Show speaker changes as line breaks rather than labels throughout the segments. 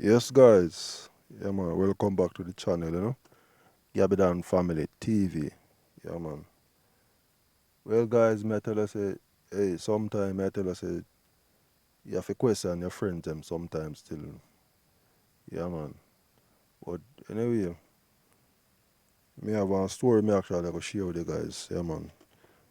Yes, guys. Yeah, man. Welcome back to the channel, Yabidan Family TV. Yeah, man. Well, guys, may I tell us, sometime I tell us, you have to question your friends them sometimes still. Yeah, man. But anyway, me have a story me actually I go share with you guys. Yeah, man.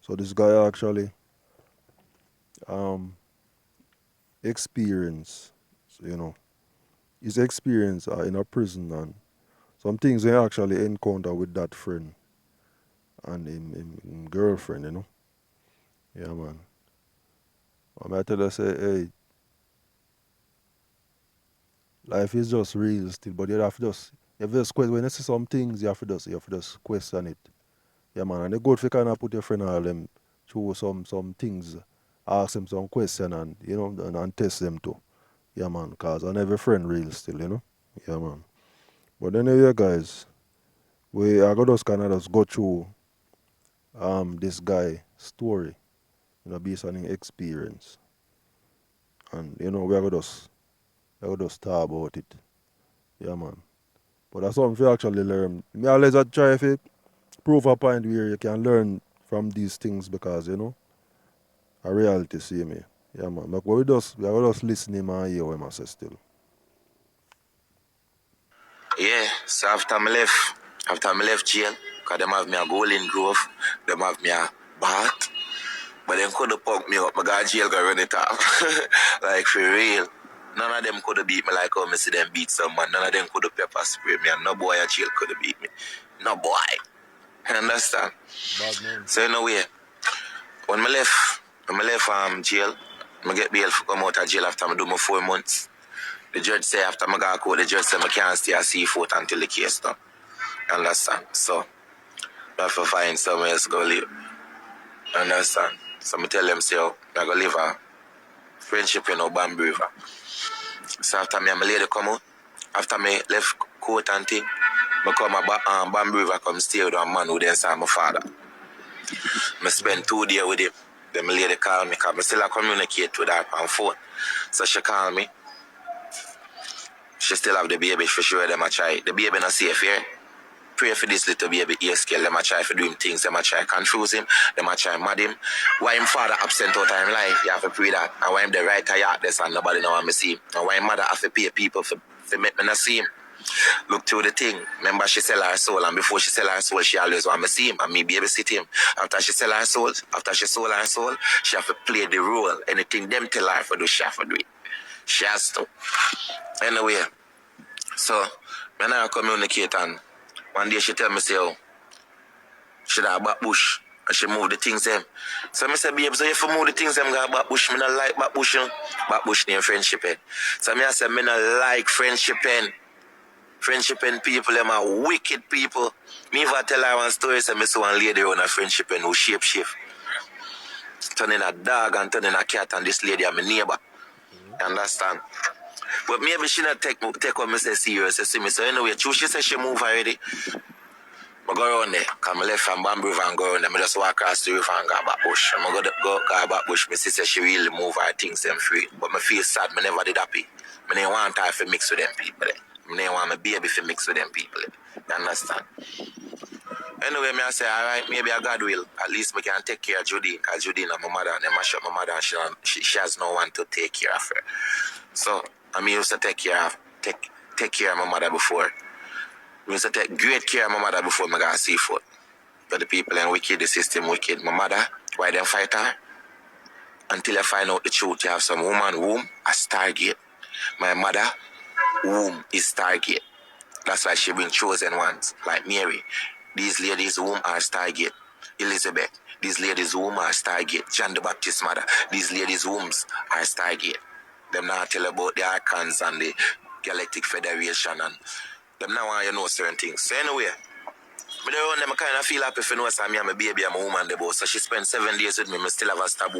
So this guy actually, um, experience, so, his experience in a prison and some things he actually encounter with that friend and him girlfriend, Yeah, man. I tell her, say, hey, life is just real still, but you have to just question, when you see some things, you have to just question it. Yeah, man. And it's good if you kind of put your friend all them through some things, ask them some question and, and test them too. Yeah, man, because on every friend real still, Yeah, man. But anyway, guys, I got just kind of just go through this guy story, based on his experience. And, we are going to just talk about it. Yeah, man. But that's something you actually learn. Me always I try to prove a point where you can learn from these things because, a reality see me. Yeah, man. But we just listening and hear what I say still.
Yeah, so after I left jail, because them have me a Golden Grove, them have me a Bath, but them could have poked me up. I got jail, got run it off. Like, for real. None of them could have beat me like how I see them beat someone. None of them could have pepper spray me, and no boy at jail could have beat me. No boy. You understand?
Bad man.
So, in a way, when I left jail, I get bail for come out of jail after I do my 4 months. The judge say after I go court, the judge say I can't stay at Seafood until the case done. Understand? So, I have to find somewhere else to go live. Understand? So, I tell them, say, oh, I go live a friendship in Bamboo River. So, after me and my lady come out, after me left court and thing, I come a Bamboo River, come stay with a man who then saw my father. I spend 2 days with him. Then my lady call me, because I still communicate with her on phone. So, she call me. She still have the baby for sure. Them a try. The baby not safe here. Pray for this little baby ear scale. Them a try for doing things. Them a try confuse him. Them a try mad him. Why him father absent out of him life? You have to pray that. And why him the right heart this and nobody know want me see him. And why him mother have to pay people for make me not see him. Look through the thing. Remember she sell her soul, and before she sell her soul, she always want me see him and me babysit him. After she sell her soul, after she sold her soul, she have to play the role. Anything them tell her for do, she have to do it. She has to. Anyway. So, when I communicate and one day she tell me, say, oh, she da back bush and she move the things them. So I say, babe, so if you move the things them go back bush, me not like back bush, Back bush near friendship end. So I say, me not like friendship end. Friendship end people, them are wicked people. Me if I tell her one story, say me see one lady on a friendship end who shape shift. Turning a dog and turning a cat, and this lady are my neighbor. You understand? But maybe she not take what me say serious, you see me. So anyway, true, she said she move already. I go around there, because I left from Bamboo River and go around there. I just walk across the river and go back bush. And I go back bush. My sister, she really move her things them free. But I feel sad, I never did happy. I didn't want her to mix with them people. I didn't want my baby to mix with them people. You understand? Anyway, I say, all right, maybe I God will. At least I can take care of Judy, because Judy is my mother, and I mash up my mother, and she has no one to take care of her. So, I used to take care of my mother before. I used to take great care of my mother before I got Seafood. But the people are wicked, the system wicked. My mother, why them fight her? Until I find out the truth, you have some woman womb, a Stargate. My mother, womb is Stargate. That's why she bring chosen ones, like Mary. These ladies' womb are Stargate. Elizabeth, these ladies' womb are Stargate. John the Baptist mother, these ladies' wombs are Stargate. Them now tell about the Archons and the Galactic Federation, and them now want you know certain things. So anyway, but around them, I kind of feel happy if you know me and my baby and my woman the boss. So she spent 7 days with me. I still have a stab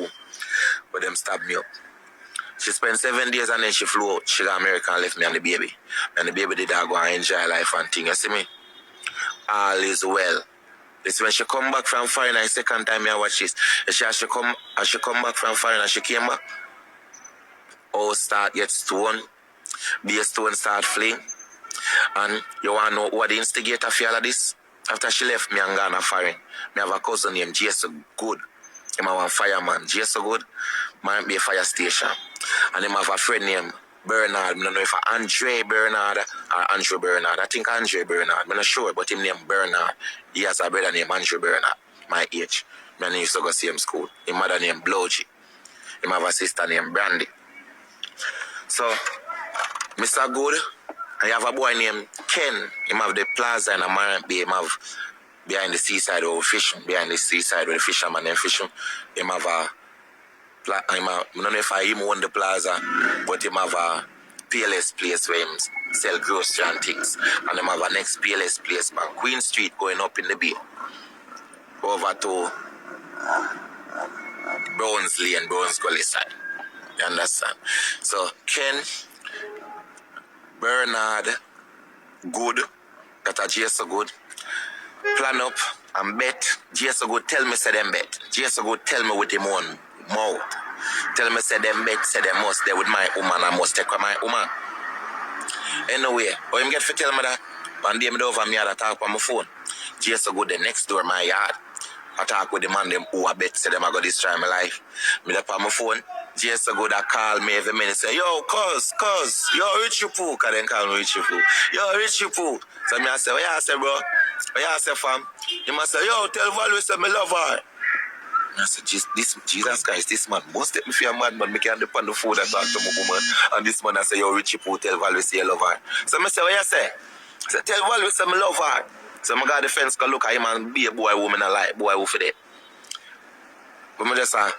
but them stab me up. She spent 7 days and then she flew out. She got America and left me and the baby. And the baby did go and enjoy life and thing. You see me? All is well. It's when she come back from foreign, the second time I watch this. She come back from foreign and she came back. All start get stone. Be a stone start fling. And you want to know what the instigator for all of this? After she left me and gone foreign, me have a cousin named Jason Good. Him have a fireman, Jason Good. Might be a fire station. And him have a friend named Bernard. I don't know if Andre Bernard or Andrew Bernard. I think Andre Bernard. I'm not sure, but him named Bernard. He has a brother named Andrew Bernard, my age. Me and he used to go see him school. His mother named Blowji. Him have a sister named Brandy. So, Mr. Good, I have a boy named Ken. Him have the plaza in a Marant Bay. Him have behind the seaside where we fishing. Behind the seaside where the fisherman them fishing. Him have a I don't know if I him own the plaza, but him have a PLS place where him sell grocery and things. And him have a next PLS place by Queen Street going up in the bay. Over to Browns Lane, Browns Gully side. You understand? So Ken, Bernard, Good, that are Jason Good, plan up and bet. Jason Good tell me say them bet. Jason Good tell me with him own mouth. Tell me say them bet, say them must there with my woman, I must take with my woman. Anyway, how him get for tell me that? One day me over me had talk on my phone. Jason Good the next door my yard. I talk with the man them who I bet say them I go destroy my life. Me up on my phone. Jason Good call me every minute say, yo, cuz, yo, Richie Poo. Cause then call me Richie Poo. Yo, Richie Poo. So me I say, what you say, bro? What you say, fam? He must say, yo, tell Value say me love her. And I said, Jesus Christ, this man must take me for a madman. Me can't depend on the phone and talk to my woman. And this man I say, yo, Richie Poo, tell Value say you love her. So me say, what you say? I said, tell Value say me love her. So I got the fence go look at him and be a boy, woman, I like, boy, who for that. But I just say, I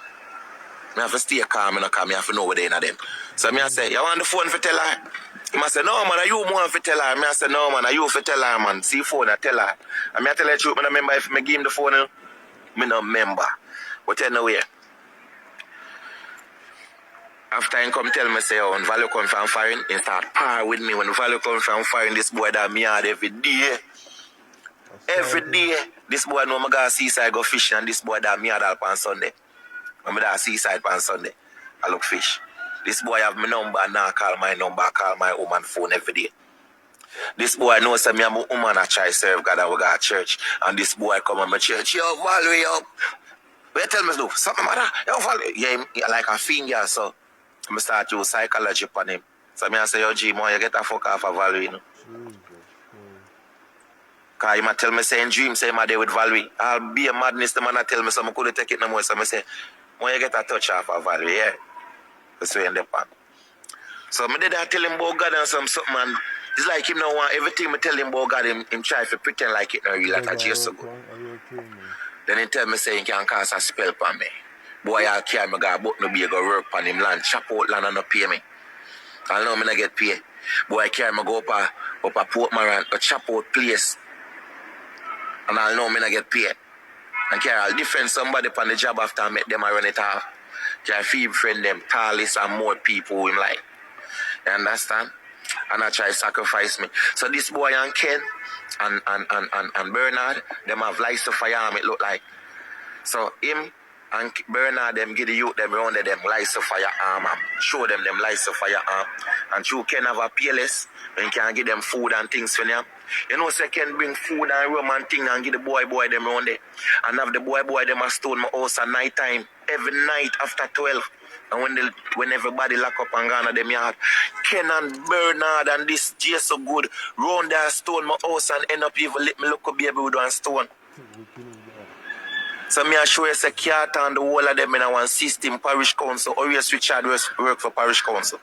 have to stay calm, I have to know what they are them. So I say, you want the phone for tell her? He must say, no, man, are you want for tell her? I say, no, man, are you for tell her, man? See phone, I tell her. I tell her the truth, I remember if I give him the phone, I don't remember. But anyway, after he come tell me, say, oh, when Value come from foreign, he start par with me. When Value come from foreign, this boy that me had every day. Every day, this boy know I go seaside go fishing, and this boy that me had all on Sunday. When I go seaside on Sunday, I look fish. This boy have my number, and now call my number, call my woman phone every day. This boy knows that me and my woman I try serve God and we go to church. And this boy come on my church, yo, Value, yo. Wait, tell me, do something matter? Yo, Value. Yeah, he like a finger, so I start to psychology on him. So I say, yo, G, man, you get a fuck off of Value, you know. Because he might tell me, say in dream, say my day with Value. I'll be a madness, the man tell me, so I couldn't take it no more. So I say, when you get a touch off of Value, yeah. That's where in the pan. So I did I tell him about God and something, and it's like him now want everything I tell him about God, him try to pretend like it not real, like a Jesus ago. Then he tell me, say he can cast a spell on me. Boy, I'll carry me, go but no be go work on him land, chop out land and no pay me. I know me not get paid. Boy, I carry me go up a Port Moran, a chop out place. And I'll know me not get paid. And I'll defend somebody on the job after I met them, I run it off. Can I feed friend them, Talis and more people who him like. You understand? And I try to sacrifice me. So this boy and Ken and Bernard, them have lights to fire it look like. So him and Bernard, them give the youth them around them lights to firearm and show them lights to firearm. And you can have a PLS and can give them food and things for them. You know, so can bring food and rum and things and give the boy them around there. And have the boy them a stone my house at night time. Every night after 12. And when everybody lock up and gone at them yard, Ken and Bernard and this J so good round there stone my house and end up even let me look a baby with one stone. So me assure you say can't and the whole of them in one system, parish council, or yes Richard work for parish council.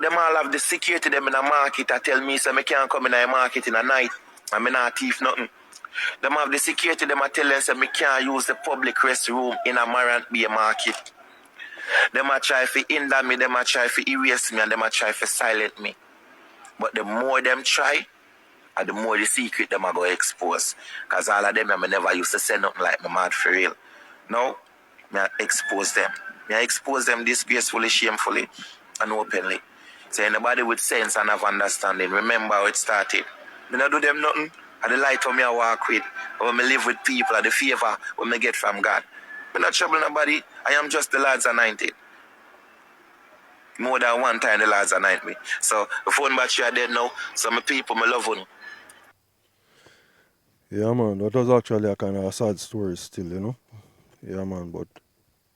Them all have the security them in a market that tell me so me can't come in a market in a night and me not thief nothing. Them have the security them a tell them so me can't use the public restroom in a Marant Bay market. Them a try to hinder me, them a try to erase me, and them a try to silence me. But the more them try, and the more the secret them are going to expose. Because all of them, I never used to say nothing like my mad for real. Now, I expose them. I expose them disgracefully, shamefully, and openly. So anybody with sense and have understanding, remember how it started. I don't do them nothing. And the light of me I walk with, or me live with people, or the favor when I get from God. I'm not trouble nobody. I am just the Lord's anointed. More than one time the Lord's anoint me. So the phone battery are dead now. So my people, my love one.
Yeah, man, that was actually a kind of a sad story still, you know. Yeah, man, but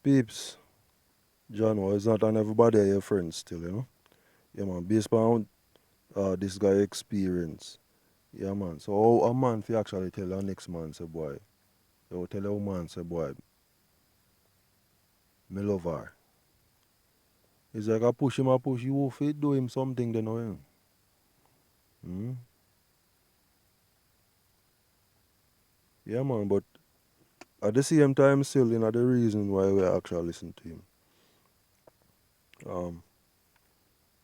peeps, John was not on everybody your friends still, you know. Yeah, man, based on this guy experience. Yeah, man. So how a man fi actually tell a next man, say, boy, you tell a woman, say, boy, me love her. It's like I push you fi do him something, then, you know. Hmm? Yeah, man, but at the same time, still, you know, the reason why we actually listen to him.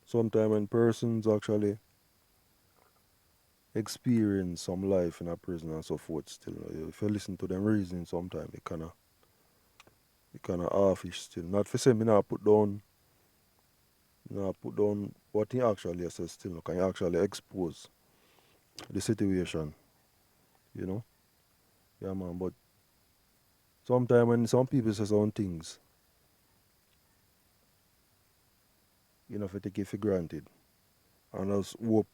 Sometimes when persons actually experience some life in a prison and so forth, still, if you listen to them reasoning, sometimes it kind of offish still. Not for saying me not put down what he actually says still, can you actually expose the situation, you know? Yeah, man, but sometimes when some people say some things, you know, if you take it for granted and just hope.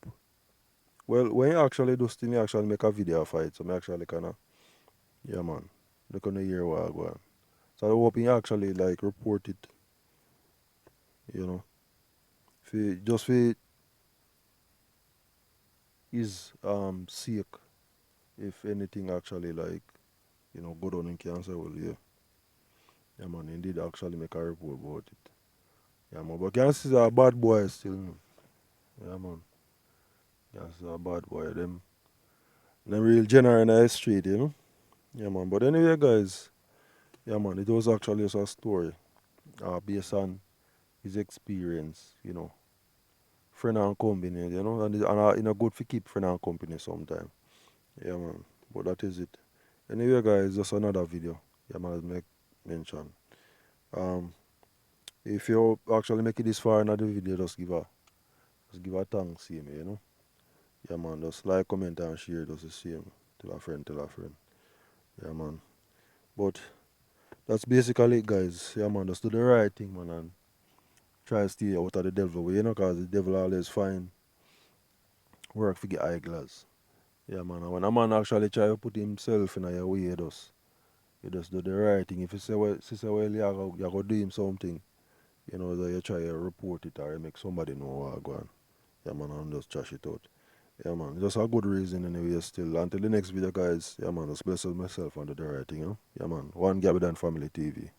Well, when you actually do this thing, you actually make a video for it, so I actually kind of, yeah, man, look on the hear what I go on. So I hope you actually like report it, you know, just for his sake, if anything actually like, you know, go down in cancer, well, yeah. Yeah, man, he did actually make a report about it. Yeah, man, but cancer is a bad boy still, you know. Yeah, man, cancer is a bad boy. Them real general in the street, you know. Yeah, man, but anyway, guys, yeah, man, it was actually just a story based on his experience, you know. Friend and company, you know, and you know, good to keep friend and company sometime. Yeah, man, but that is it. Anyway, guys, just another video. Yeah, man, make mention. Um, if you actually make it this far in the video, just give a thanks, see me, you know. Yeah, man, just like, comment, and share, just the same. Tell a friend, tell a friend. Yeah, man. But that's basically it, guys. Yeah, man, just do the right thing, man, and try to stay out of the devil way, you know, because the devil always find work to get eyeglass. Yeah, man, and when a man actually try to put himself in your way, you just do the right thing. If you say, well, you're going to do him something, you know, that you try to report it or you make somebody know what go on. Yeah, man, and just trash it out. Yeah, man, just a good reason anyway still. Until the next video, guys, yeah, man, just bless myself and do the right thing, you know? Yeah, man, one Gabby Dan Family TV.